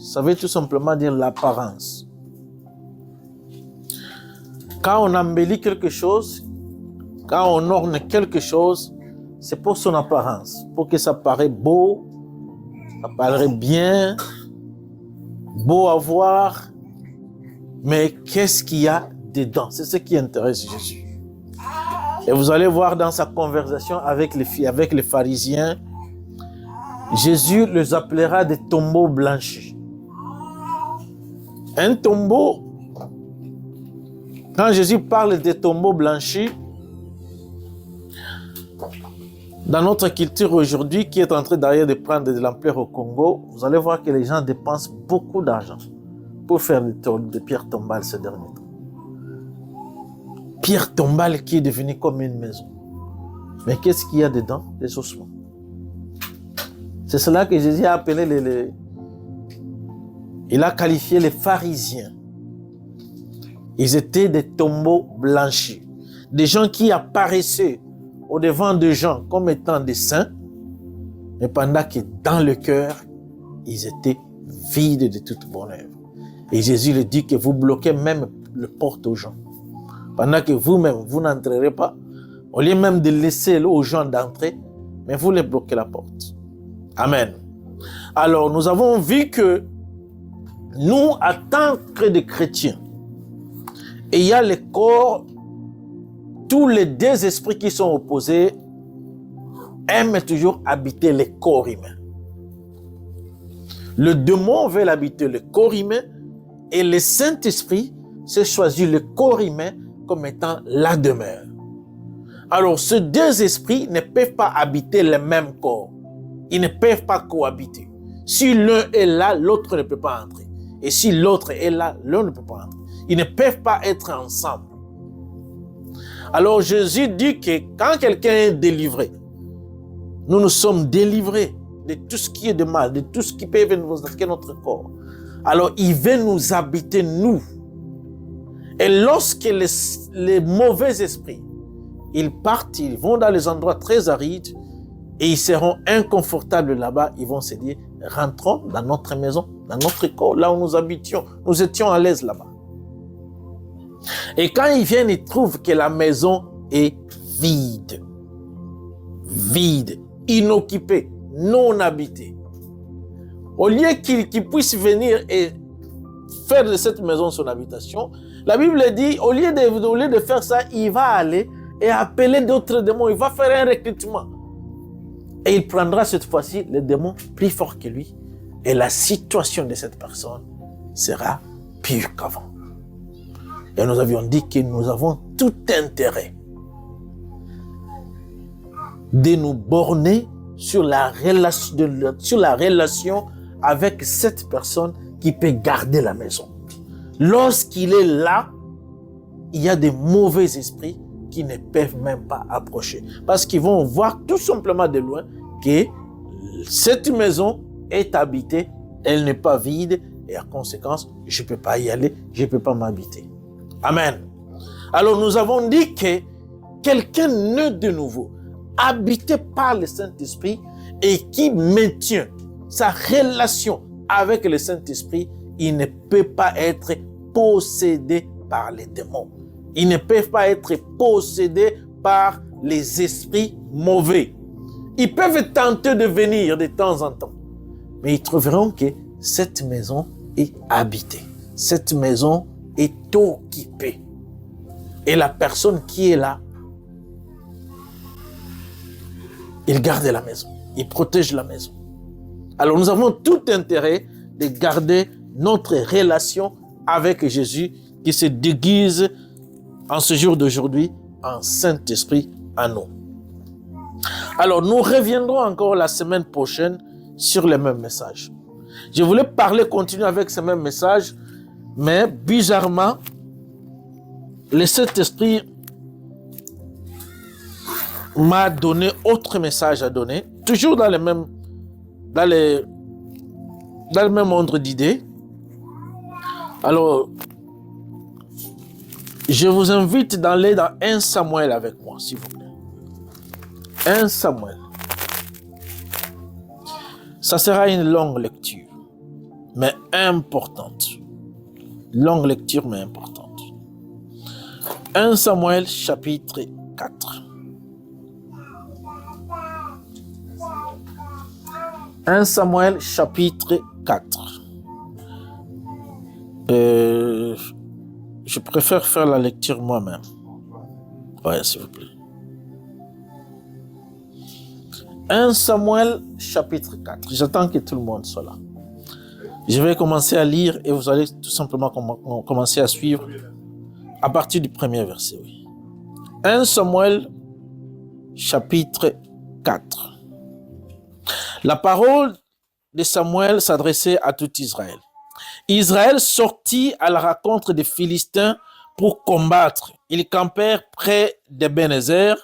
ça veut tout simplement dire l'apparence. Quand on embellit quelque chose, quand on orne quelque chose, c'est pour son apparence, pour que ça paraisse beau, ça paraît bien, beau à voir, mais qu'est-ce qu'il y a dedans? C'est ce qui intéresse Jésus. Et vous allez voir dans sa conversation avec les pharisiens, Jésus les appellera des tombeaux blanchis. Un tombeau, quand Jésus parle des tombeaux blanchis, dans notre culture aujourd'hui, qui est en train d'ailleurs de prendre de l'ampleur au Congo, vous allez voir que les gens dépensent beaucoup d'argent pour faire des pierres tombales ces derniers temps. Pierre tombale qui est devenue comme une maison. Mais qu'est-ce qu'il y a dedans? Des ossements. C'est cela que Jésus a appelé il a qualifié les pharisiens. Ils étaient des tombeaux blanchis. Des gens qui apparaissaient au-devant de gens comme étant des saints, mais pendant que dans le cœur, ils étaient vides de toute bonne œuvre. Et Jésus le dit que vous bloquez même le porte aux gens. Pendant que vous-même, vous n'entrerez pas, au lieu même de laisser aux gens d'entrer, mais vous les bloquez la porte. Amen. Alors, nous avons vu que nous, en tant que des chrétiens, et il y a les corps, tous les deux esprits qui sont opposés aiment toujours habiter les corps humains. Le démon veut habiter le corps humain et le Saint-Esprit s'est choisi le corps humain comme étant la demeure. Alors, ces deux esprits ne peuvent pas habiter le même corps. Ils ne peuvent pas cohabiter. Si l'un est là, l'autre ne peut pas entrer. Et si l'autre est là, l'un ne peut pas entrer. Ils ne peuvent pas être ensemble. Alors, Jésus dit que quand quelqu'un est délivré, nous sommes délivrés de tout ce qui est de mal, de tout ce qui peut venir nous attaquer notre corps. Alors, il veut nous habiter, nous. Et lorsque les mauvais esprits, ils partent, ils vont dans les endroits très arides et ils seront inconfortables là-bas, ils vont se dire, rentrons dans notre maison, dans notre corps, là où nous habitions. Nous étions à l'aise là-bas. Et quand ils viennent, ils trouvent que la maison est vide. Vide, inoccupée, non habitée. Au lieu qu'ils puissent venir et faire de cette maison son habitation, la Bible dit, au lieu de faire ça, il va aller et appeler d'autres démons. Il va faire un recrutement. Et il prendra cette fois-ci les démons plus forts que lui. Et la situation de cette personne sera pire qu'avant. Et nous avions dit que nous avons tout intérêt de nous borner sur la relation avec cette personne qui peut garder la maison. Lorsqu'il est là, il y a des mauvais esprits qui ne peuvent même pas approcher. Parce qu'ils vont voir tout simplement de loin que cette maison est habitée, elle n'est pas vide, et en conséquence, je ne peux pas y aller, je ne peux pas m'habiter. Amen. Alors nous avons dit que quelqu'un né de nouveau, habité par le Saint-Esprit et qui maintient sa relation avec le Saint-Esprit, il ne peut pas être possédé par les démons. Ils ne peuvent pas être possédés par les esprits mauvais. Ils peuvent tenter de venir de temps en temps, mais ils trouveront que cette maison est habitée. Cette maison est occupée. Et la personne qui est là, il garde la maison. Il protège la maison. Alors nous avons tout intérêt de garder notre relation avec Jésus qui se déguise en ce jour d'aujourd'hui en Saint-Esprit en nous. Alors nous reviendrons encore la semaine prochaine sur le même message. Je voulais continuer avec ce même message, mais bizarrement, le Saint-Esprit m'a donné autre message à donner, toujours dans le même ordre d'idées. Alors, je vous invite d'aller dans 1 Samuel avec moi, s'il vous plaît. 1 Samuel. Ça sera une longue lecture. mais importante. Longue lecture, mais importante. 1 Samuel, chapitre 4. 1 Samuel, chapitre 4. Je préfère faire la lecture moi-même. Ouais, s'il vous plaît. 1 Samuel, chapitre 4. J'attends que tout le monde soit là. Je vais commencer à lire et vous allez tout simplement commencer à suivre à partir du premier verset. Oui. 1 Samuel, chapitre 4. La parole de Samuel s'adressait à tout Israël. Israël sortit à la rencontre des Philistins pour combattre. Ils campèrent près d'Ebenezer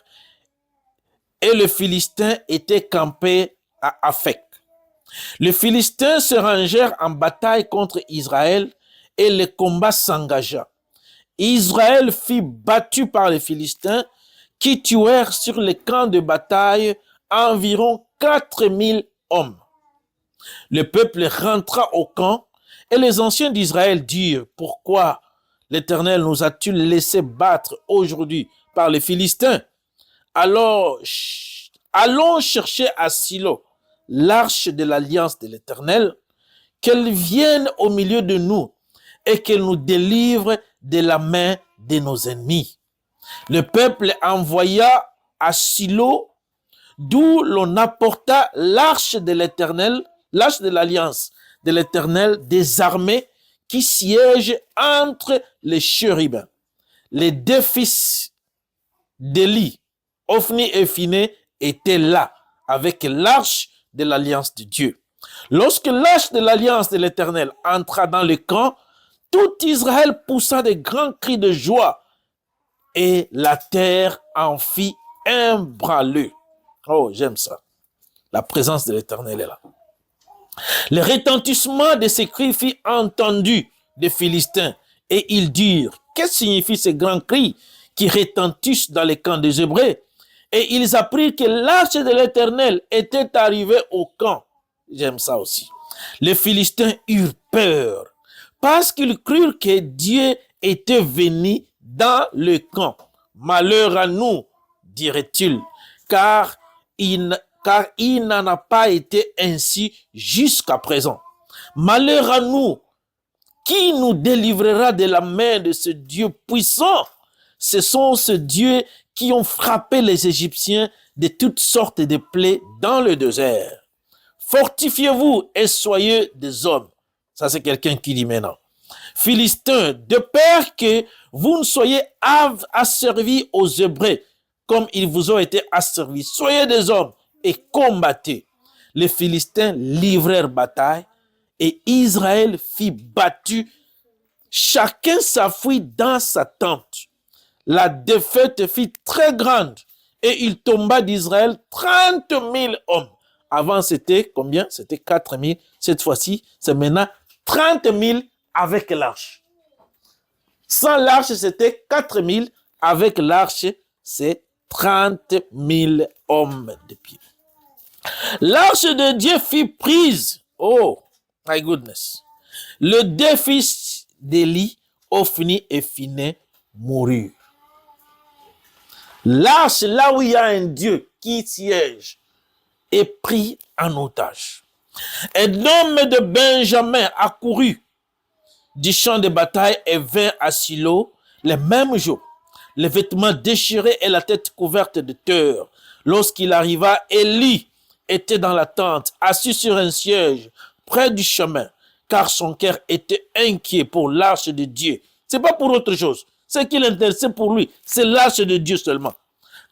et les Philistins étaient campés à Aphek. Les Philistins se rangèrent en bataille contre Israël et le combat s'engagea. Israël fut battu par les Philistins qui tuèrent sur les camps de bataille environ 4000 hommes. Le peuple rentra au camp et les anciens d'Israël dirent: pourquoi l'Éternel nous a-t-il laissé battre aujourd'hui par les Philistins? Alors, allons chercher à Silo l'arche de l'alliance de l'Éternel, qu'elle vienne au milieu de nous et qu'elle nous délivre de la main de nos ennemis. Le peuple envoya à Silo, d'où l'on apporta l'arche de l'Éternel, l'arche de l'alliance de l'Éternel des armées qui siègent entre les chérubins. Les deux fils d'Élie, Ophni et Phiné, étaient là avec l'arche de l'alliance de Dieu. Lorsque l'arche de l'alliance de l'Éternel entra dans le camp, tout Israël poussa de grands cris de joie et la terre en fit un branle. Oh, j'aime ça. La présence de l'Éternel est là. Le retentissement de ces cris fut entendu des Philistins et ils dirent: que signifient ces grands cris qui retentissent dans les camps des Hébreux? Et ils apprirent que l'arche de l'Éternel était arrivée au camp. J'aime ça aussi. Les Philistins eurent peur parce qu'ils crurent que Dieu était venu dans le camp. Malheur à nous, dirait-il, car il n'en a pas été ainsi jusqu'à présent. Malheur à nous, qui nous délivrera de la main de ce Dieu puissant? Ce sont ces dieux qui ont frappé les Égyptiens de toutes sortes de plaies dans le désert. Fortifiez-vous et soyez des hommes. Ça, c'est quelqu'un qui dit maintenant. Philistins, de peur que vous ne soyez asservis aux Hébreux comme ils vous ont été asservis. Soyez des hommes et combattez. Les Philistins livrèrent bataille et Israël fut battu. Chacun s'enfuit dans sa tente. La défaite fut très grande et il tomba d'Israël 30 000 hommes. Avant, c'était combien? C'était 4 000. Cette fois-ci, c'est maintenant 30 000 avec l'arche. Sans l'arche, c'était 4 000. Avec l'arche, c'est 30 000 hommes de pied. L'arche de Dieu fut prise. Oh, my goodness. Le deux fils d'Élie, Ophni et Phiné, moururent. L'arche, là où il y a un Dieu qui siège, est pris en otage. Un homme de Benjamin accourut du champ de bataille et vint à Silo le même jour, les vêtements déchirés et la tête couverte de terre. Lorsqu'il arriva, Élie était dans la tente, assis sur un siège près du chemin, car son cœur était inquiet pour l'arche de Dieu. C'est pas pour autre chose. Ce qui l'intéressait pour lui, c'est l'arche de Dieu seulement.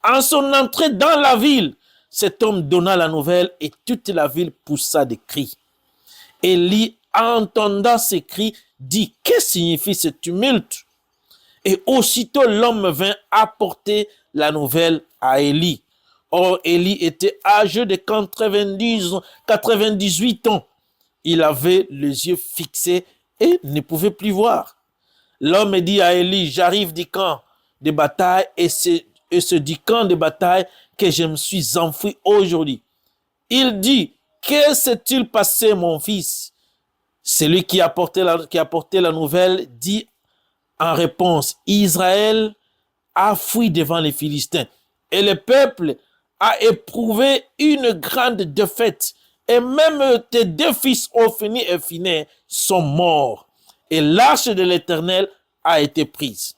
En son entrée dans la ville, cet homme donna la nouvelle et toute la ville poussa des cris. Élie, entendant ces cris, dit: que signifie ce tumulte? Et aussitôt l'homme vint apporter la nouvelle à Élie. Or, Élie était âgé de 98 ans. Il avait les yeux fixés et ne pouvait plus voir. L'homme dit à Élie: j'arrive du camp de bataille et c'est du camp de bataille que je me suis enfui aujourd'hui. Il dit: que s'est-il passé, mon fils? Celui qui a porté la nouvelle dit en réponse, Israël a fui devant les Philistins et le peuple a éprouvé une grande défaite. Et même tes 2 fils, Ophni et Phiné, sont morts. Et l'arche de l'Éternel a été prise.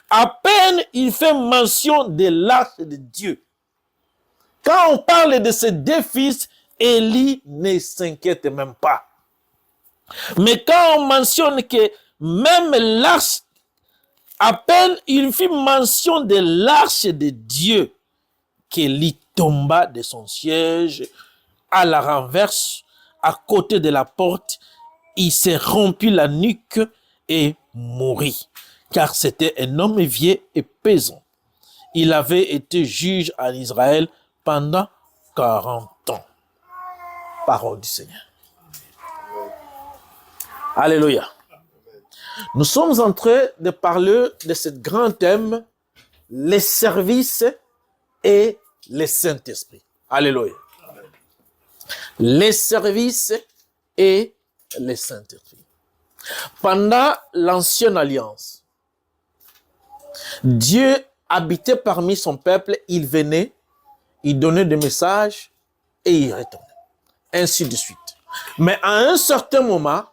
À peine il fait mention de l'arche de Dieu. Quand on parle de ces 2 fils, Élie ne s'inquiète même pas. Mais quand on mentionne que même l'arche, à peine il fit mention de l'arche de Dieu, qu'Élie tomba de son siège à la renverse, à côté de la porte, il s'est rompu la nuque et mourut, car c'était un homme vieux et pesant. Il avait été juge en Israël pendant 40 ans. Parole du Seigneur. Alléluia. Nous sommes en train de parler de ce grand thème, les services et le Saint-Esprit. Alléluia. Les services et le Saint-Esprit. Pendant l'Ancienne Alliance, Dieu habitait parmi son peuple, il venait, il donnait des messages et il retournait. Ainsi de suite. Mais à un certain moment,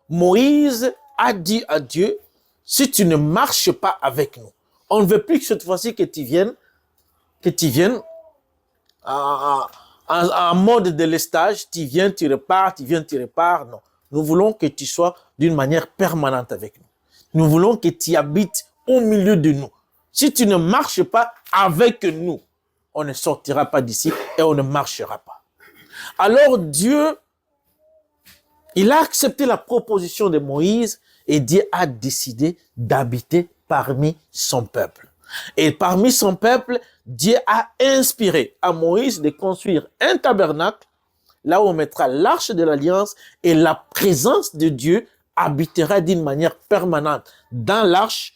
Moïse a dit à Dieu, si tu ne marches pas avec nous, on ne veut plus que cette fois-ci que tu viennes en mode de lestage, tu viens, tu repars, tu viens, tu repars. Non. Nous voulons que tu sois d'une manière permanente avec nous. Nous voulons que tu habites au milieu de nous. Si tu ne marches pas avec nous, on ne sortira pas d'ici et on ne marchera pas. Alors Dieu, il a accepté la proposition de Moïse et Dieu a décidé d'habiter parmi son peuple. Et parmi son peuple, Dieu a inspiré à Moïse de construire un tabernacle là où on mettra l'arche de l'alliance et la présence de Dieu habitera d'une manière permanente dans l'arche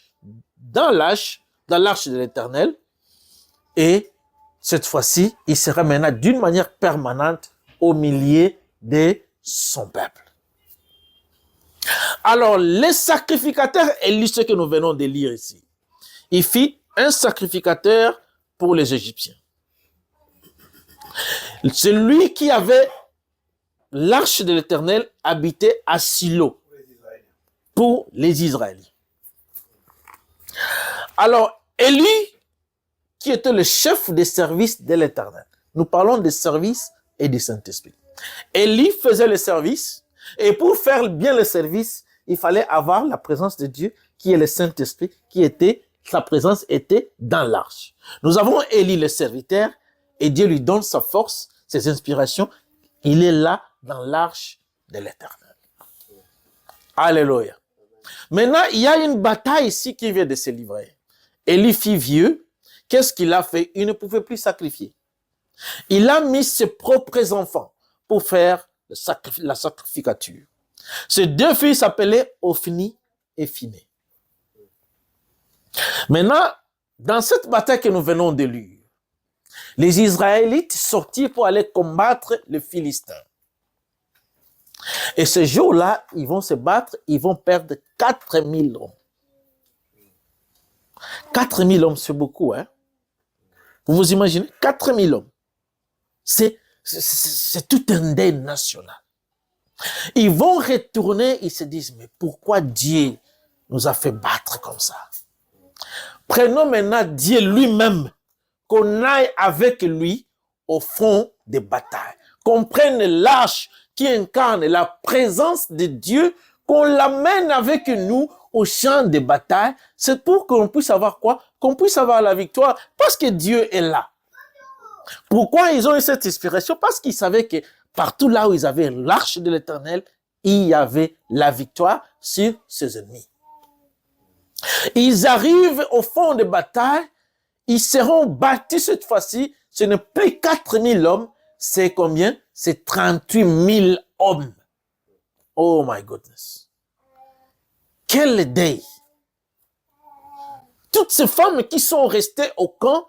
de l'Éternel. Et cette fois-ci, il sera maintenant d'une manière permanente au milieu de son peuple. Alors, les sacrificateurs, et ce que nous venons de lire ici, il fit un sacrificateur pour les Égyptiens. Celui qui avait l'arche de l'Éternel habitait à Silo pour les Israéliens. Alors, Élie, qui était le chef des services de l'Éternel, nous parlons des services et du Saint-Esprit. Élie faisait le service, et pour faire bien le service, il fallait avoir la présence de Dieu, qui est le Saint-Esprit, sa présence était dans l'arche. Nous avons Élie le serviteur, et Dieu lui donne sa force, ses inspirations. Il est là dans l'arche de l'Éternel. Alléluia. Maintenant, il y a une bataille ici qui vient de se livrer. Élie fit vieux. Qu'est-ce qu'il a fait? Il ne pouvait plus sacrifier. Il a mis ses propres enfants pour faire la sacrificature. Ces 2 filles s'appelaient Ophni et Phiné. Maintenant, dans cette bataille que nous venons de lire, les Israélites sortirent pour aller combattre les Philistins. Et ce jour-là, ils vont se battre, ils vont perdre 4000 hommes. 4000 hommes, c'est beaucoup, hein? Vous vous imaginez? 4000 hommes. C'est tout un deuil national. Ils vont retourner, ils se disent, mais pourquoi Dieu nous a fait battre comme ça? Prenons maintenant Dieu lui-même, qu'on aille avec lui au front des batailles, qu'on prenne l'arche qui incarne la présence de Dieu, qu'on l'amène avec nous au champ de bataille. C'est pour qu'on puisse avoir quoi? Qu'on puisse avoir la victoire, parce que Dieu est là. Pourquoi ils ont eu cette inspiration? Parce qu'ils savaient que partout là où ils avaient l'arche de l'Éternel, il y avait la victoire sur ses ennemis. Ils arrivent au fond de bataille, ils seront battus cette fois-ci, ce n'est plus 4000 hommes, c'est combien? C'est 38 000 hommes. Oh my goodness. Quel deuil. Toutes ces femmes qui sont restées au camp,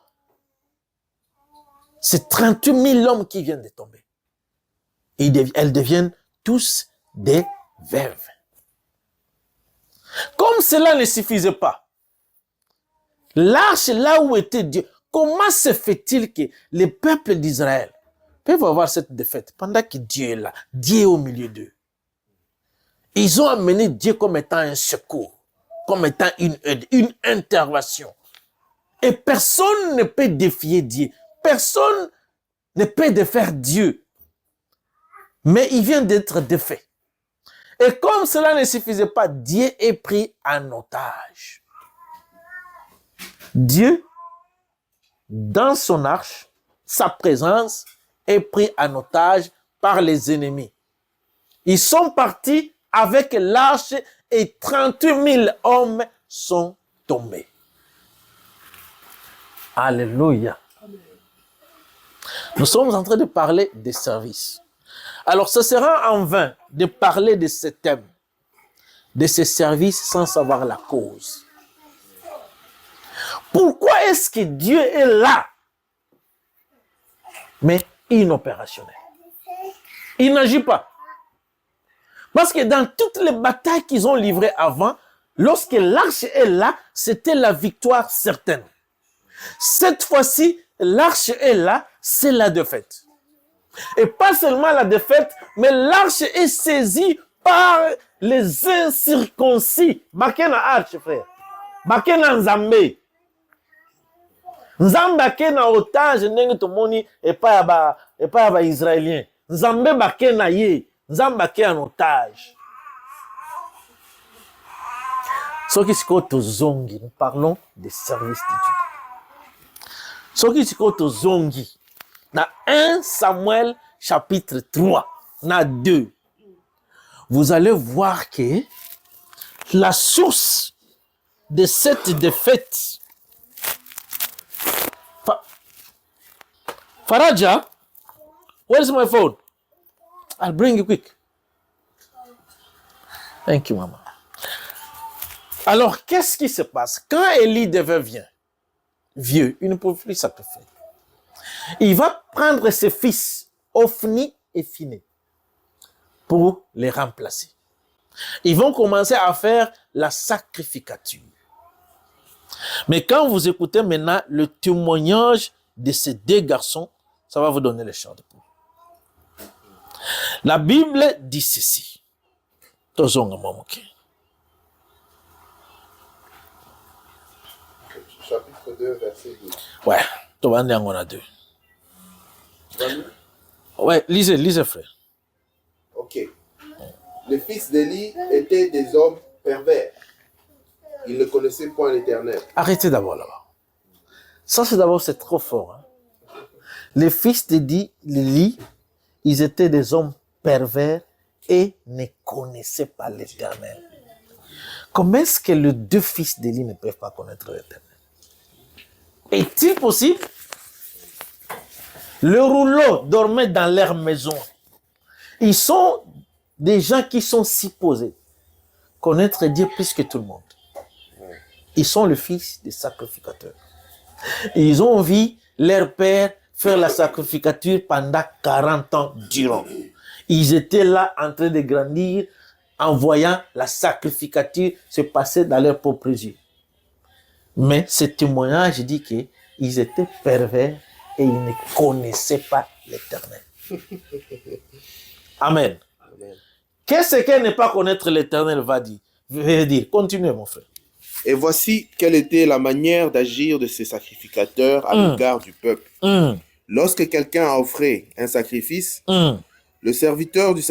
c'est 38 000 hommes qui viennent de tomber. Elles deviennent tous des veuve. Comme cela ne suffisait pas, l'arche là où était Dieu, comment se fait-il que les peuples d'Israël peuvent avoir cette défaite pendant que Dieu est là, Dieu est au milieu d'eux? Ils ont amené Dieu comme étant un secours, comme étant une aide, une intervention. Et personne ne peut défier Dieu. Personne ne peut défaire Dieu. Mais il vient d'être défait. Et comme cela ne suffisait pas, Dieu est pris en otage. Dieu, dans son arche, sa présence est pris en otage par les ennemis. Ils sont partis avec l'arche et 38 000 hommes sont tombés. Alléluia. Nous sommes en train de parler des services. Alors, ce sera en vain de parler de ce thème, de ces services sans savoir la cause. Pourquoi est-ce que Dieu est là, mais inopérationnel? Il n'agit pas. Parce que dans toutes les batailles qu'ils ont livrées avant, lorsque l'arche est là, c'était la victoire certaine. Cette fois-ci, l'arche est là, c'est la défaite. Et pas seulement la défaite, mais l'arche est saisie par les incirconcis. Bakena arche, frère. Bakena nzambe. Nzambe bakena otage ndenge tomoni et pas ba israélien. Nzambe bakena ye. Nzambe bakena en otage. Soki siko tozongi, nous parlons des services de Dieu. Soki siko tozongi. Dans 1 Samuel chapitre 3, dans 2, vous allez voir que la source de cette défaite, Faraja, where's my phone? I'll bring you quick. Thank you, maman. Alors, qu'est-ce qui se passe? Quand Élie devient vieux, il ne peut plus sacrifier. Il va prendre ses fils, Ophni et Phiné, pour les remplacer. Ils vont commencer à faire la sacrificature. Mais quand vous écoutez maintenant le témoignage de ces deux garçons, ça va vous donner le chant de poule. La Bible dit ceci. Chapitre 2, verset 12. Ouais, on a 2. Ouais, lisez, frère. Ok. Les fils d'Élie étaient des hommes pervers. Ils ne connaissaient point l'Éternel. Arrêtez d'abord là-bas. Ça, c'est trop fort. Hein? Les fils d'Élie, ils étaient des hommes pervers et ne connaissaient pas l'Éternel. Comment est-ce que les deux fils d'Élie ne peuvent pas connaître l'Éternel? Est-il possible? Le rouleau dormait dans leur maison. Ils sont des gens qui sont supposés connaître Dieu plus que tout le monde. Ils sont le fils des sacrificateurs. Ils ont vu leur père faire la sacrificature pendant 40 ans durant. Ils étaient là en train de grandir en voyant la sacrificature se passer dans leurs propres yeux. Mais ce témoignage dit qu'ils étaient pervers et ils ne connaissaient pas l'Éternel. Amen. Amen. Qu'est-ce que ne pas connaître l'Éternel veut dire? Continuez, mon frère. Et voici quelle était la manière d'agir de ces sacrificateurs à l'égard du peuple. Lorsque quelqu'un offrait un sacrifice, le serviteur du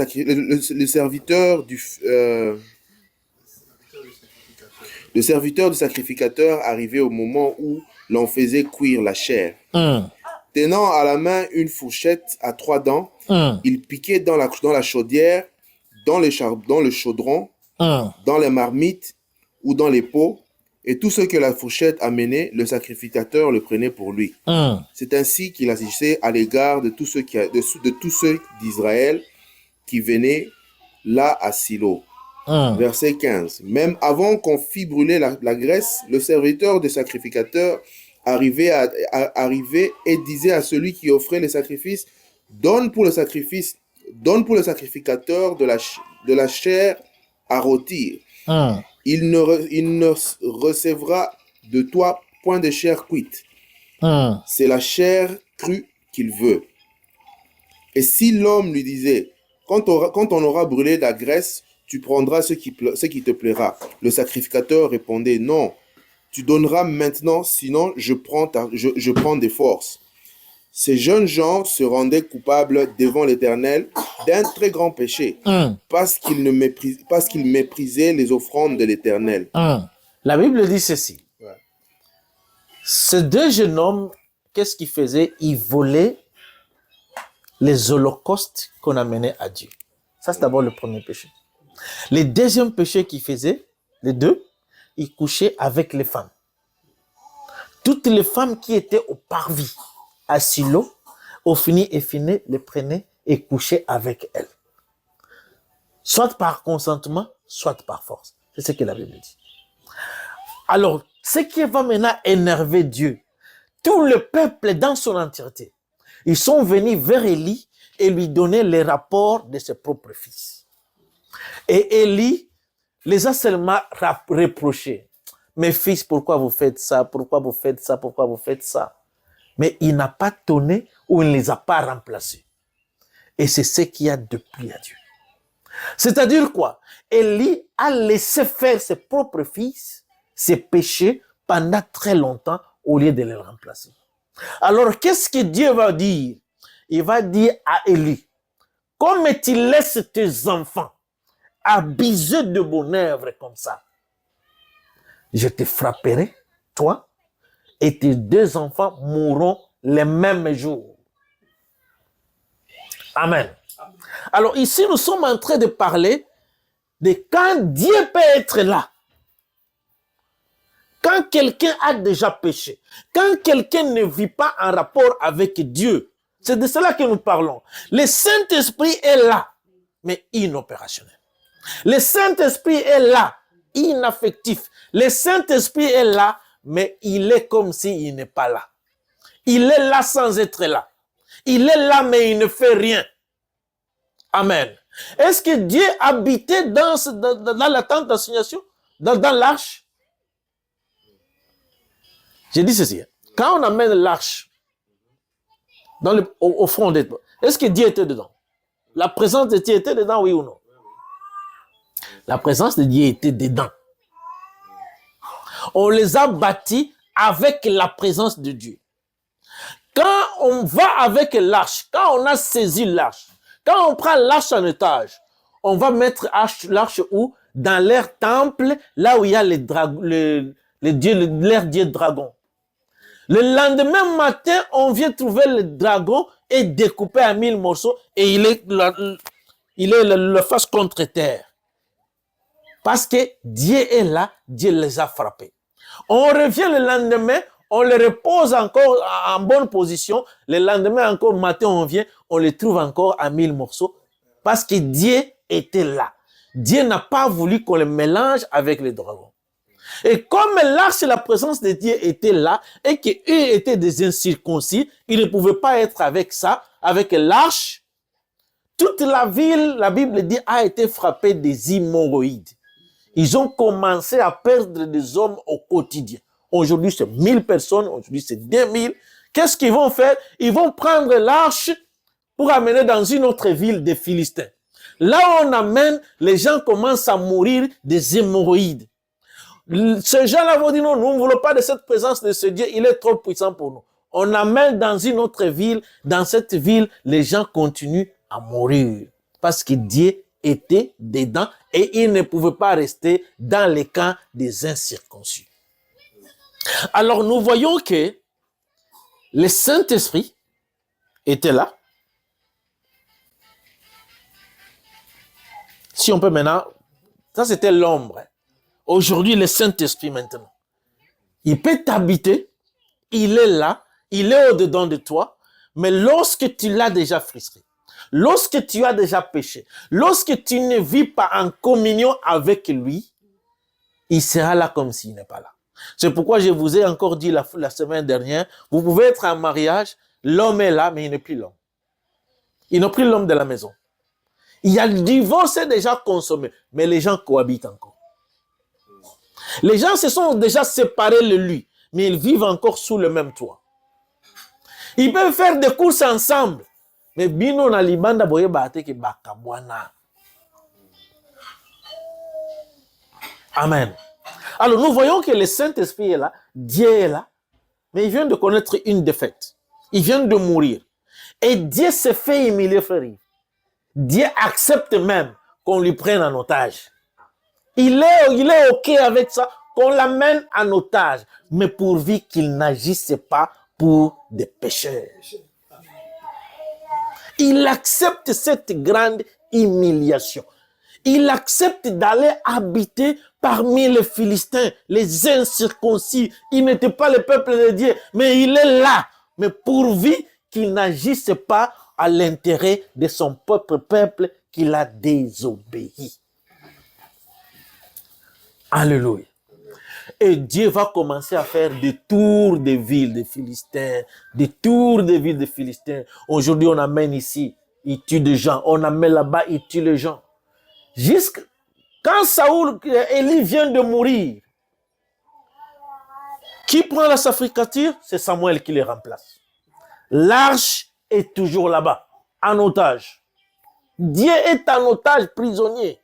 sacrificateur arrivait au moment où l'on faisait cuire la chair. Tenant à la main une fourchette à 3 dents, il piquait dans la chaudière, dans le chaudron, dans les marmites ou dans les pots, et tout ce que la fourchette amenait, le sacrificateur le prenait pour lui. C'est ainsi qu'il agissait à l'égard de tous ceux d'Israël qui venaient là à Silo. Verset 15. Même avant qu'on fît brûler la graisse, le serviteur du sacrificateur arrivait et disait à celui qui offrait les sacrifices: donne pour le sacrifice donne pour le sacrificateur de la chair à rôtir. Il ne recevra de toi point de chair cuite. C'est la chair crue qu'il veut. Et si l'homme lui disait, quand on aura brûlé la graisse, tu prendras ce qui te plaira. Le sacrificateur répondait, non, tu donneras maintenant, sinon je prends des forces. Ces jeunes gens se rendaient coupables devant l'Éternel d'un très grand péché, parce qu'ils méprisaient les offrandes de l'Éternel. La Bible dit ceci. Ouais. Ces deux jeunes hommes, qu'est-ce qu'ils faisaient? Ils volaient les holocaustes qu'on amenait à Dieu. Ça, c'est d'abord le premier péché. Le deuxième péché qu'ils faisaient, les deux, ils couchaient avec les femmes. Toutes les femmes qui étaient au parvis, à Silo, au fini et fini, les prenaient et couchaient avec elles. Soit par consentement, soit par force. C'est ce que la Bible dit. Alors, ce qui va maintenant énerver Dieu, tout le peuple dans son entièreté, ils sont venus vers Élie et lui donner les rapports de ses propres fils. Et Élie les a seulement reprochés. Mes fils, pourquoi vous faites ça? Pourquoi vous faites ça? Pourquoi vous faites ça? Mais il n'a pas tonné ou il ne les a pas remplacés. Et c'est ce qu'il y a de plus à Dieu. C'est-à-dire quoi? Élie a laissé faire ses propres fils, ses péchés, pendant très longtemps, au lieu de les remplacer. Alors, qu'est-ce que Dieu va dire? Il va dire à Élie, comme tu laisses tes enfants abuser de mon œuvre comme ça, je te frapperai, toi, et tes deux enfants mourront les mêmes jours. Amen. Alors ici, nous sommes en train de parler de quand Dieu peut être là. Quand quelqu'un a déjà péché, quand quelqu'un ne vit pas en rapport avec Dieu, c'est de cela que nous parlons. Le Saint-Esprit est là, mais inopérationnel. Le Saint-Esprit est là, inaffectif. Le Saint-Esprit est là, mais il est comme s'il n'est pas là. Il est là sans être là. Il est là, mais il ne fait rien. Amen. Est-ce que Dieu habitait dans la tente d'assignation, dans l'arche? J'ai dit ceci. Quand on amène l'arche au fond des... Est-ce que Dieu était dedans? La présence de Dieu était dedans, oui ou non? La présence de Dieu était dedans. On les a bâtis avec la présence de Dieu. Quand on va avec l'arche, quand on a saisi l'arche, quand on prend l'arche en étage, on va mettre l'arche où? Dans leur temple, là où il y a leur dieu dragon. Le lendemain matin, on vient trouver le dragon et découpé en 1000 morceaux et il est le face contre terre. Parce que Dieu est là, Dieu les a frappés. On revient le lendemain, on les repose encore en bonne position. Le lendemain encore, matin, on vient, on les trouve encore à 1000 morceaux. Parce que Dieu était là. Dieu n'a pas voulu qu'on les mélange avec les dragons. Et comme l'arche et la présence de Dieu étaient là, et qu'eux étaient des incirconcis, ils ne pouvaient pas être avec ça, avec l'arche. Toute la ville, la Bible dit, a été frappée des hémorroïdes. Ils ont commencé à perdre des hommes au quotidien. Aujourd'hui, c'est 1000 personnes. Aujourd'hui, c'est 2000. Qu'est-ce qu'ils vont faire? Ils vont prendre l'arche pour amener dans une autre ville des Philistins. Là où on amène, les gens commencent à mourir des hémorroïdes. Ces gens-là vont dire non, nous ne voulons pas de cette présence de ce Dieu. Il est trop puissant pour nous. On amène dans une autre ville. Dans cette ville, les gens continuent à mourir. Parce que Dieu était dedans et il ne pouvait pas rester dans les camps des incirconcis. Alors nous voyons que le Saint-Esprit était là. Si on peut maintenant, ça c'était l'ombre. Aujourd'hui, le Saint-Esprit maintenant, il peut t'habiter, il est là, il est au-dedans de toi, mais lorsque tu l'as déjà frustré, lorsque tu as déjà péché, lorsque tu ne vis pas en communion avec lui, il sera là comme s'il n'est pas là. C'est pourquoi je vous ai encore dit la semaine dernière, vous pouvez être en mariage, l'homme est là, mais il n'est plus l'homme. Il n'a plus l'homme de la maison. Il y a le divorce déjà consommé, mais les gens cohabitent encore. Les gens se sont déjà séparés de lui, mais ils vivent encore sous le même toit. Ils peuvent faire des courses ensemble, mais bino na libanda boye bate ke bakabwana. Amen. Alors nous voyons que le Saint-Esprit est là, Dieu est là, mais il vient de connaître une défaite. Il vient de mourir. Et Dieu s'est fait humilier, frère. Dieu accepte même qu'on lui prenne en otage. Il est OK avec ça, qu'on l'amène en otage, mais pourvu qu'il n'agisse pas pour des pécheurs. Il accepte cette grande humiliation. Il accepte d'aller habiter parmi les Philistins, les incirconcis. Il n'était pas le peuple de Dieu, mais il est là. Mais pourvu qu'il n'agisse pas à l'intérêt de son propre peuple qu'il a désobéi. Alléluia. Et Dieu va commencer à faire des tours de villes des Philistins, des tours de villes des Philistins. Aujourd'hui, on amène ici, il tue des gens. On amène là-bas, il tue les gens. Jusqu'à quand Élie vient de mourir, qui prend la sacrificature? C'est Samuel qui les remplace. L'arche est toujours là-bas, en otage. Dieu est en otage, prisonnier.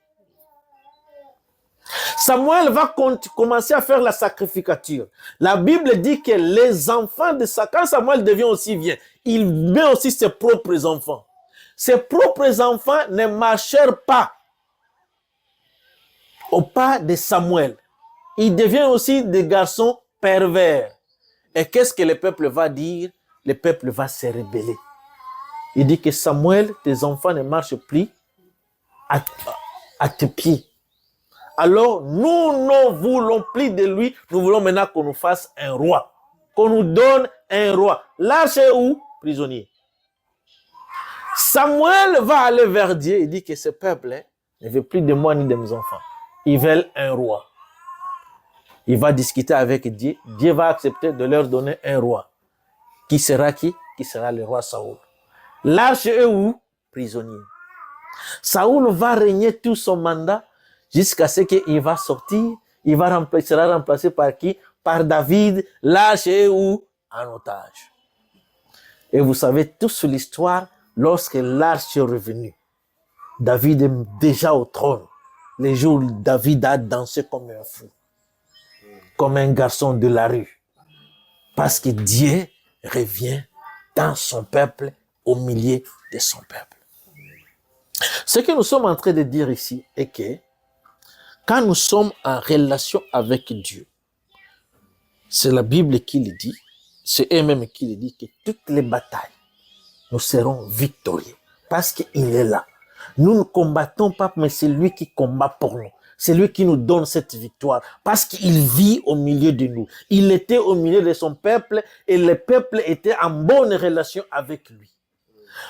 Samuel va commencer à faire la sacrificature. La Bible dit que les enfants de quand Samuel devient aussi vieux, il met aussi ses propres enfants. Ses propres enfants ne marchèrent pas au pas de Samuel. Ils deviennent aussi des garçons pervers. Et qu'est-ce que le peuple va dire? Le peuple va se rebeller. Il dit que Samuel, tes enfants ne marchent plus à tes pieds. Alors, nous ne voulons plus de lui. Nous voulons maintenant qu'on nous fasse un roi. Qu'on nous donne un roi. L'arche est où? Prisonnier. Samuel va aller vers Dieu. Il dit que ce peuple ne veut plus de moi ni de mes enfants. Ils veulent un roi. Il va discuter avec Dieu. Dieu va accepter de leur donner un roi. Qui sera qui? Qui sera le roi Saoul. L'arche est où? Prisonnier. Saoul va régner tout son mandat jusqu'à ce qu'il va sortir. Il sera remplacé par qui? Par David. L'arche est où? En otage. Et vous savez tous l'histoire, lorsque l'arche est revenue, David est déjà au trône. Les jours où David a dansé comme un fou, comme un garçon de la rue. Parce que Dieu revient dans son peuple, au milieu de son peuple. Ce que nous sommes en train de dire ici est que quand nous sommes en relation avec Dieu, c'est la Bible qui le dit, c'est eux-mêmes qui le dit, que toutes les batailles, nous serons victorieux parce qu'il est là. Nous ne combattons pas, mais c'est lui qui combat pour nous. C'est lui qui nous donne cette victoire parce qu'il vit au milieu de nous. Il était au milieu de son peuple et le peuple était en bonne relation avec lui.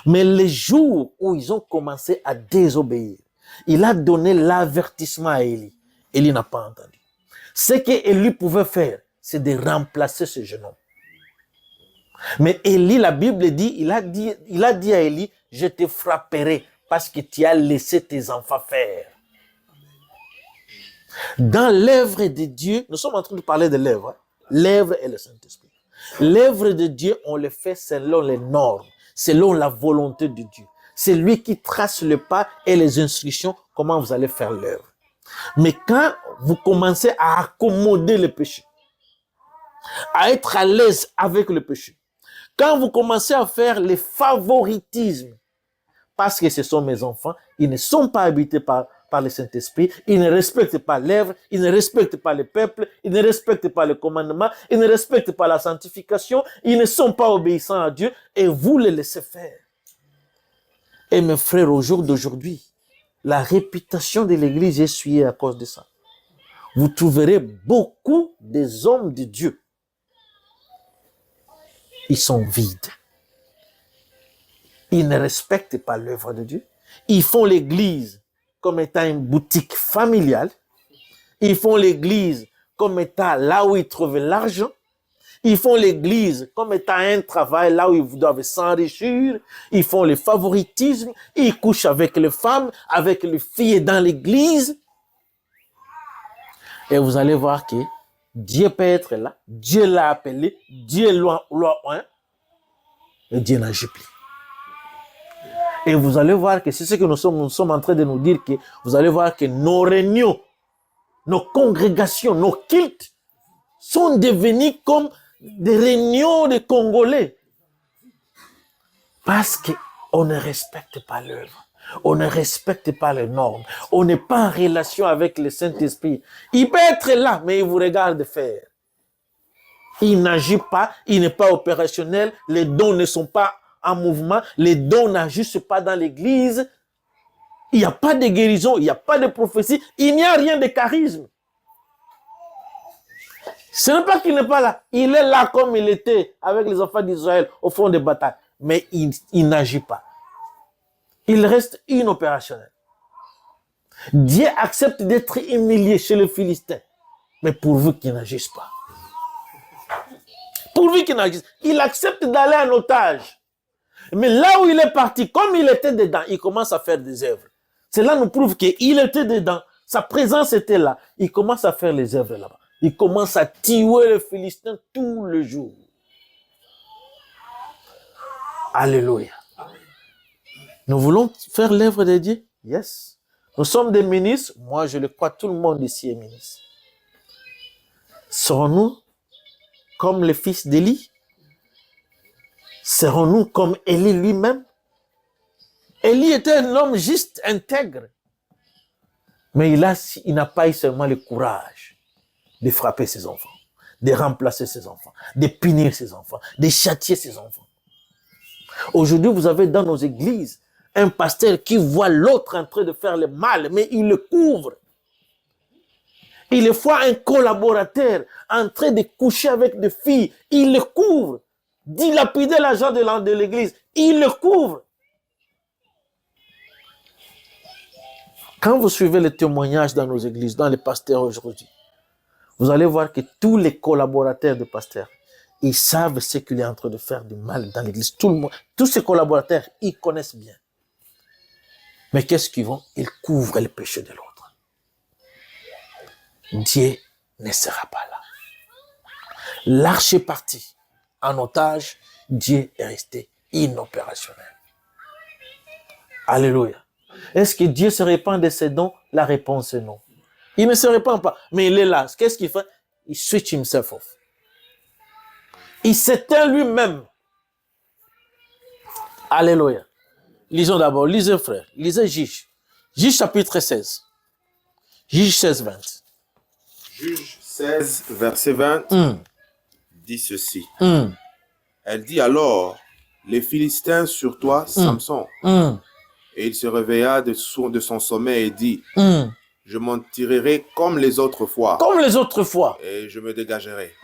Mais les jours où ils ont commencé à désobéir, il a donné l'avertissement à Élie. Élie n'a pas entendu. Ce qu'Élie pouvait faire, c'est de remplacer ce jeune homme. Mais Élie, la Bible dit, il a dit à Élie, je te frapperai parce que tu as laissé tes enfants faire. Dans l'œuvre de Dieu, nous sommes en train de parler de l'œuvre. L'œuvre et le Saint-Esprit. L'œuvre de Dieu, on le fait selon les normes, selon la volonté de Dieu. C'est lui qui trace le pas et les instructions, comment vous allez faire l'œuvre. Mais quand vous commencez à accommoder le péché, à être à l'aise avec le péché, quand vous commencez à faire les favoritismes, parce que ce sont mes enfants, ils ne sont pas habités par le Saint-Esprit, ils ne respectent pas l'œuvre, ils ne respectent pas le peuple, ils ne respectent pas le commandement, ils ne respectent pas la sanctification, ils ne sont pas obéissants à Dieu et vous les laissez faire. Et mes frères, au jour d'aujourd'hui, la réputation de l'Église est souillée à cause de ça. Vous trouverez beaucoup des hommes de Dieu. Ils sont vides. Ils ne respectent pas l'œuvre de Dieu. Ils font l'Église comme étant une boutique familiale. Ils font l'Église comme étant là où ils trouvent l'argent. Ils font l'église comme étant un travail là où ils doivent s'enrichir. Ils font le favoritisme. Ils couchent avec les femmes, avec les filles dans l'église. Et vous allez voir que Dieu peut être là. Dieu l'a appelé. Dieu l'a oint. Et Dieu n'agit plus. Et vous allez voir que c'est ce que nous sommes en train de nous dire, que vous allez voir que nos réunions, nos congrégations, nos cultes sont devenus comme des réunions de Congolais. Parce qu'on ne respecte pas l'œuvre. On ne respecte pas les normes. On n'est pas en relation avec le Saint-Esprit. Il peut être là, mais il vous regarde faire. Il n'agit pas, il n'est pas opérationnel, les dons ne sont pas en mouvement, les dons n'agissent pas dans l'église. Il n'y a pas de guérison, il n'y a pas de prophétie, il n'y a rien de charisme. Ce n'est pas qu'il n'est pas là. Il est là comme il était avec les enfants d'Israël au fond des batailles. Mais il n'agit pas. Il reste inopérationnel. Dieu accepte d'être humilié chez les Philistins. Mais pourvu qu'il n'agisse pas. Pourvu qu'il n'agisse. Il accepte d'aller en otage. Mais là où il est parti, comme il était dedans, il commence à faire des œuvres. Cela nous prouve qu'il était dedans. Sa présence était là. Il commence à faire les œuvres là-bas. Il commence à tuer les Philistins tous les jours. Alléluia. Nous voulons faire l'œuvre de Dieu? Yes. Nous sommes des ministres. Moi, je le crois, tout le monde ici est ministre. Serons-nous comme le fils d'Élie? Serons-nous comme Élie lui-même? Élie était un homme juste, intègre. Mais il n'a pas eu seulement le courage de frapper ses enfants, de remplacer ses enfants, de punir ses enfants, de châtier ses enfants. Aujourd'hui, vous avez dans nos églises un pasteur qui voit l'autre en train de faire le mal, mais il le couvre. Il voit un collaborateur en train de coucher avec des filles, il le couvre. Dilapider l'argent de l'église, il le couvre. Quand vous suivez les témoignages dans nos églises, dans les pasteurs aujourd'hui, vous allez voir que tous les collaborateurs de pasteurs, ils savent ce qu'il est en train de faire du mal dans l'église. Tout le monde, tous ces collaborateurs, ils connaissent bien. Mais qu'est-ce qu'ils font? Ils couvrent les péchés de l'autre. Dieu ne sera pas là. L'arche est partie en otage, Dieu est resté inopérationnel. Alléluia. Est-ce que Dieu se répand de ses dons? La réponse est non. Il ne se répand pas, mais il est là. Qu'est-ce qu'il fait? Il switch himself off. Il s'éteint lui-même. Alléluia. Lisons d'abord, lisez frère, lisez Juge. Juge chapitre 16. Juge 16, 20. Juge 16, verset 20, dit ceci. Elle dit alors, les Philistins sur toi, Samson. Et il se réveilla de son sommeil et dit, je m'en tirerai comme les autres fois. Comme les autres fois. Et je me dégagerai.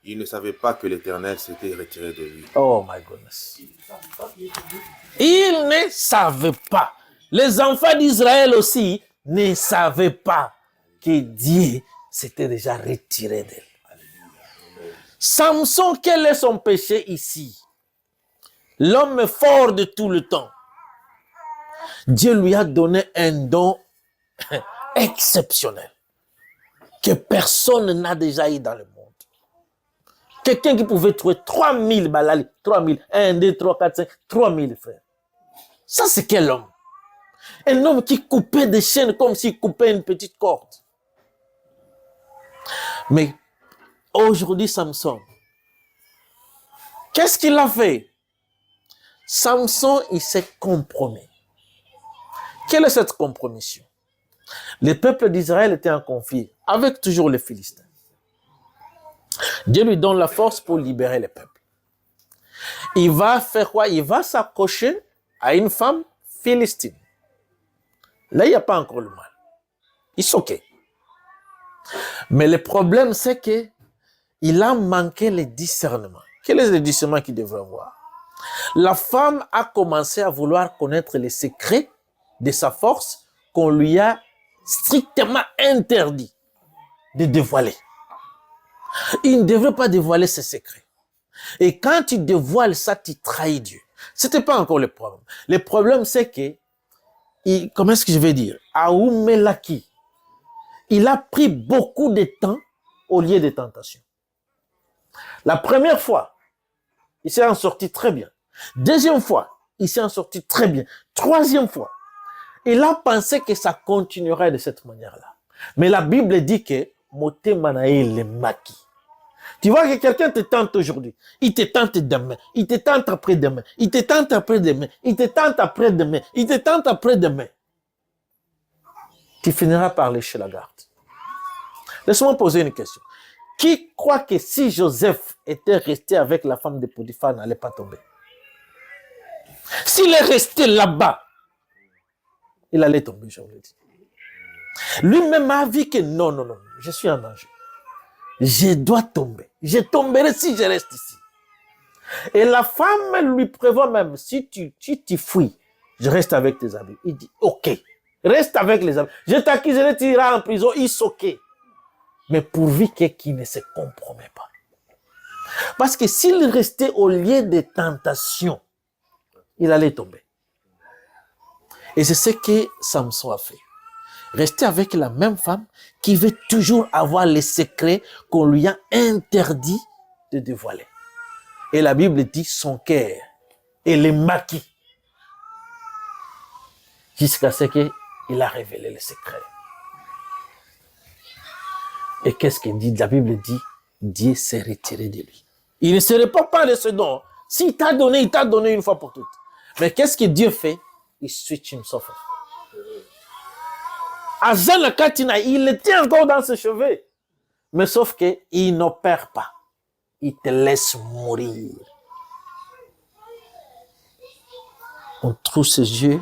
Il ne savait pas que l'Éternel s'était retiré de lui. Oh my goodness. Il ne savait pas. Les enfants d'Israël aussi ne savaient pas que Dieu s'était déjà retiré d'elle. Samson, quel est son péché ici? L'homme fort de tout le temps. Dieu lui a donné un don exceptionnel que personne n'a déjà eu dans le monde. Quelqu'un qui pouvait trouver 3000 balali, 3000, 1, 2, 3, 4, 5, 3000 frères. Ça, c'est quel homme? Un homme qui coupait des chaînes comme s'il coupait une petite corde. Mais aujourd'hui, Samson, qu'est-ce qu'il a fait? Samson, il s'est compromis. Quelle est cette compromission? Le peuple d'Israël était en conflit avec toujours les Philistins. Dieu lui donne la force pour libérer le peuple. Il va faire quoi? Il va s'accrocher à une femme philistine. Là, il n'y a pas encore le mal. It's OK. Mais le problème, c'est que il a manqué le discernement. Quel est le discernement qu'il devrait avoir? La femme a commencé à vouloir connaître les secrets de sa force qu'on lui a strictement interdit de dévoiler. Il ne devrait pas dévoiler ses secrets. Et quand tu dévoiles ça, tu trahis Dieu. C'était pas encore le problème. Le problème, c'est que, comment est-ce que je vais dire? Aoumelaki, il a pris beaucoup de temps au lieu des tentations. La première fois, il s'est en sorti très bien. Deuxième fois, il s'est en sorti très bien. Troisième fois, il a pensé que ça continuerait de cette manière-là. Mais la Bible dit que Motemanae le maquis. Tu vois que quelqu'un te tente aujourd'hui, il te tente demain, il te tente après-demain, il te tente après-demain, il te tente après-demain, il te tente après-demain. Tu finiras par lécher la garde. Laisse-moi poser une question. Qui croit que si Joseph était resté avec la femme de Potiphar, n'allait pas tomber? S'il est resté là-bas, il allait tomber, je vous le dis. Lui-même a vu que non, je suis en danger. Je dois tomber. Je tomberai si je reste ici. Et la femme lui prévoit même, si tu fuis, je reste avec tes amis. Il dit, ok, reste avec les amis. Je t'accuserai, tu iras en prison, it's ok. Mais pourvu qu'il ne se compromet pas. Parce que s'il restait au lieu des tentations, il allait tomber. Et c'est ce que Samson a fait. Rester avec la même femme qui veut toujours avoir les secrets qu'on lui a interdit de dévoiler. Et la Bible dit son cœur et les maquis. Jusqu'à ce qu'il a révélé les secrets. Et qu'est-ce qu'il dit? La Bible dit, Dieu s'est retiré de lui. Il ne se répand pas de ce don. S'il t'a donné, il t'a donné une fois pour toutes. Mais qu'est-ce que Dieu fait? Il switch himself. Azan Katina, il était encore dans ses cheveux. Mais sauf qu'il n'opère pas. Il te laisse mourir. On trouve ses yeux,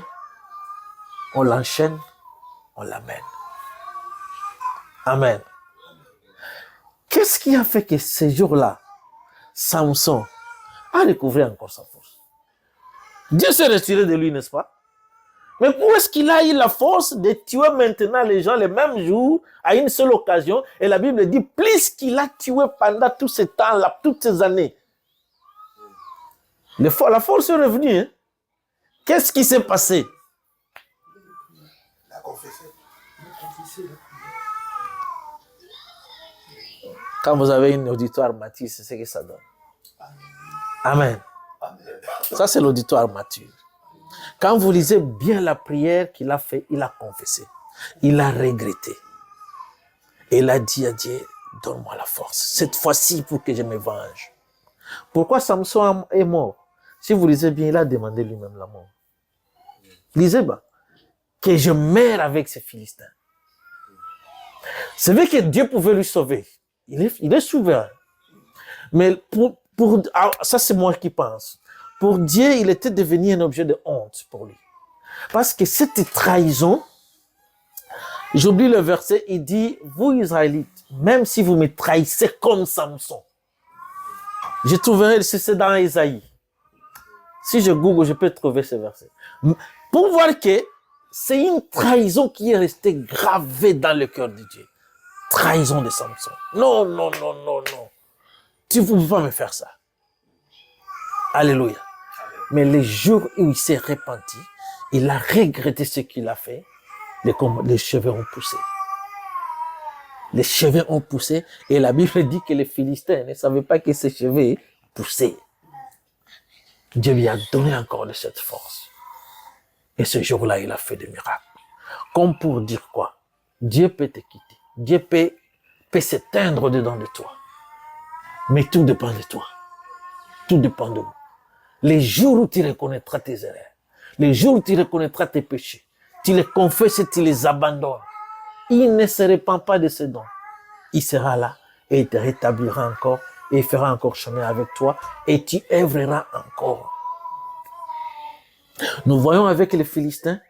on l'enchaîne, on l'amène. Amen. Qu'est-ce qui a fait que ces jours-là, Samson a découvert encore sa force? Dieu s'est retiré de lui, n'est-ce pas? Mais où est-ce qu'il a eu la force de tuer maintenant les gens les mêmes jours, à une seule occasion? Et la Bible dit, plus qu'il a tué pendant tout ce temps-là, toutes ces années. La force est revenue. Hein? Qu'est-ce qui s'est passé? La confession. Quand vous avez une auditoire mature, c'est ce que ça donne. Amen. Ça, c'est l'auditoire mature. Quand vous lisez bien la prière qu'il a fait, il a confessé. Il a regretté. Et il a dit à Dieu, donne-moi la force. Cette fois-ci pour que je me venge. Pourquoi Samson est mort? Si vous lisez bien, il a demandé lui-même la mort. Lisez bien. Que je meure avec ces Philistins. C'est vrai que Dieu pouvait lui sauver. Il est souverain. Mais ça, c'est moi qui pense. Pour Dieu, il était devenu un objet de honte pour lui. Parce que cette trahison, j'oublie le verset, il dit, vous Israélites, même si vous me trahissez comme Samson, je trouverai, c'est dans Ésaïe. Si je google, je peux trouver ce verset. Pour voir que c'est une trahison qui est restée gravée dans le cœur de Dieu. Trahison de Samson. Non. Tu ne peux pas me faire ça. Alléluia. Mais les jours où il s'est repenti, il a regretté ce qu'il a fait. Les cheveux ont poussé. Les cheveux ont poussé et la Bible dit que les Philistins ne savaient pas que ces cheveux poussaient. Dieu lui a donné encore de cette force. Et ce jour-là, il a fait des miracles. Comme pour dire quoi? Dieu peut te quitter. Dieu peut s'éteindre dedans de toi. Mais tout dépend de toi. Tout dépend de vous. Les jours où tu reconnaîtras tes erreurs, les jours où tu reconnaîtras tes péchés, tu les confesses et tu les abandonnes, il ne se répand pas de ce don. Il sera là et il te rétablira encore et il fera encore chemin avec toi et tu œuvreras encore. Nous voyons avec les Philistins,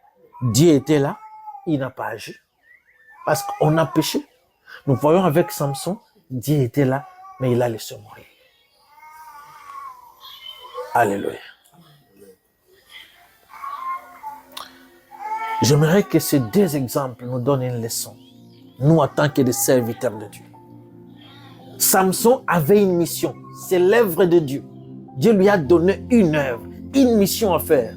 Dieu était là, il n'a pas agi parce qu'on a péché. Nous voyons avec Samson, Dieu était là, mais il a laissé mourir. Alléluia. J'aimerais que ces deux exemples nous donnent une leçon. Nous, en tant que des serviteurs de Dieu. Samson avait une mission. C'est l'œuvre de Dieu. Dieu lui a donné une œuvre, une mission à faire.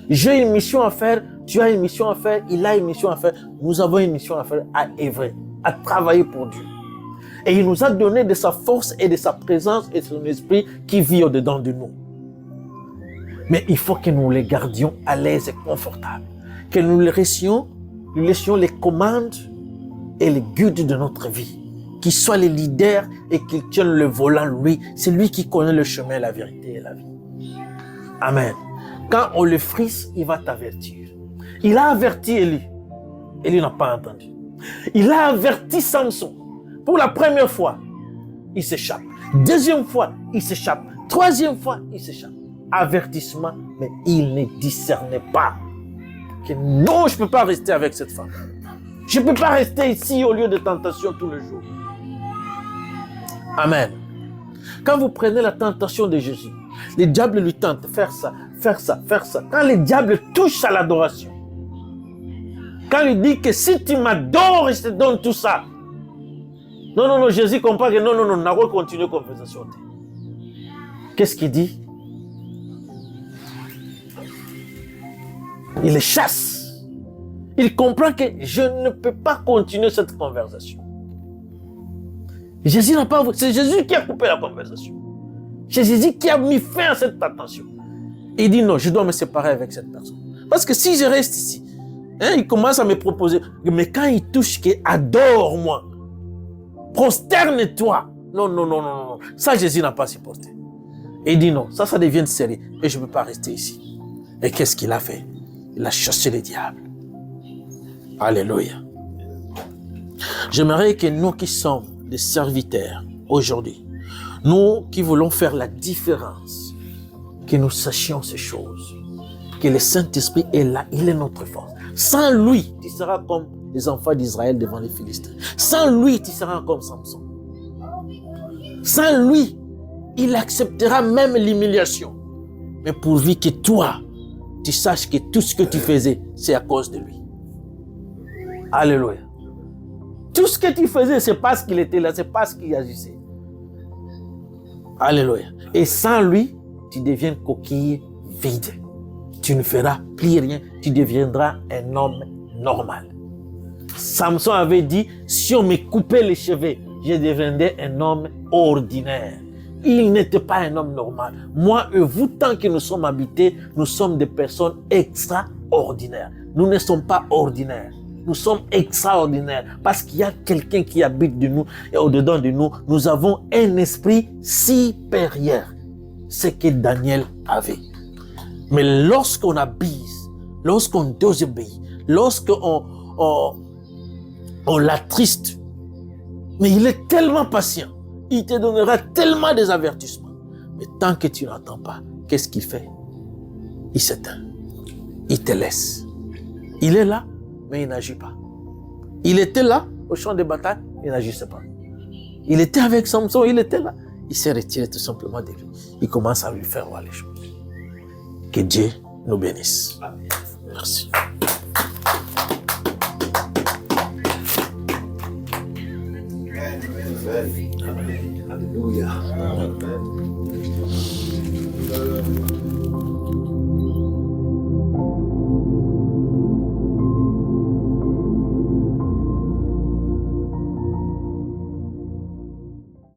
J'ai une mission à faire, tu as une mission à faire, il a une mission à faire. Nous avons une mission à faire, à œuvrer, à travailler pour Dieu. Et il nous a donné de sa force et de sa présence et de son esprit qui vit au-dedans de nous. Mais il faut que nous les gardions à l'aise et confortables. Que nous lui laissions les commandes et les guides de notre vie. Qu'il soit le leader et qu'il tienne le volant, lui. C'est lui qui connaît le chemin, la vérité et la vie. Amen. Quand on le frisse, il va t'avertir. Il a averti Élie. Élie n'a pas entendu. Il a averti Samson. Pour la première fois, il s'échappe. Deuxième fois, il s'échappe. Troisième fois, il s'échappe. Avertissement, mais il ne discernait pas. Que non, je ne peux pas rester avec cette femme. Je ne peux pas rester ici au lieu de tentation tous les jours. Amen. Quand vous prenez la tentation de Jésus, le diable lui tente, faire ça, faire ça, faire ça. Quand le diable touche à l'adoration, quand il dit que si tu m'adores, je te donne tout ça. Non, Jésus comprend que non, on va continuer la conversation. Qu'est-ce qu'il dit? Il les chasse. Il comprend que je ne peux pas continuer cette conversation. Jésus n'a pas... C'est Jésus qui a coupé la conversation. C'est Jésus qui a mis fin à cette tentation. Il dit non, je dois me séparer avec cette personne. Parce que si je reste ici, il commence à me proposer. Mais quand il touche, qu'il adore-moi, prosterne-toi. Non. Ça, Jésus n'a pas supporté. Il dit non, ça devient sérieux. Et je ne peux pas rester ici. Et qu'est-ce qu'il a fait? Il a chassé le diable. Alléluia. J'aimerais que nous qui sommes des serviteurs aujourd'hui, nous qui voulons faire la différence, que nous sachions ces choses, que le Saint-Esprit est là, il est notre force. Sans lui, tu seras comme les enfants d'Israël devant les Philistins. Sans lui, tu seras comme Samson. Sans lui, il acceptera même l'humiliation. Mais pourvu que toi, tu saches que tout ce que tu faisais, c'est à cause de lui. Alléluia. Tout ce que tu faisais, c'est parce qu'il était là, c'est parce qu'il agissait. Alléluia. Et sans lui, tu deviens coquille vide. Tu ne feras plus rien, tu deviendras un homme normal. Samson avait dit, si on me coupait les cheveux, je deviendrais un homme ordinaire. Il n'était pas un homme normal. Moi et vous, tant que nous sommes habités, nous sommes des personnes extraordinaires. Nous ne sommes pas ordinaires. Nous sommes extraordinaires parce qu'il y a quelqu'un qui habite de nous et au-dedans de nous, nous avons un esprit supérieur. Ce que Daniel avait. Mais lorsqu'on abuse, lorsqu'on désobéit, lorsqu'on l'attriste, mais il est tellement patient, il te donnera tellement des avertissements. Mais tant que tu n'entends pas, qu'est-ce qu'il fait? Il s'éteint. Il te laisse. Il est là, mais il n'agit pas. Il était là, au champ de bataille, il n'agissait pas. Il était avec Samson, il était là. Il s'est retiré tout simplement de lui. Il commence à lui faire voir les choses. Que Dieu nous bénisse. Amen. Merci. Alléluia. Amen.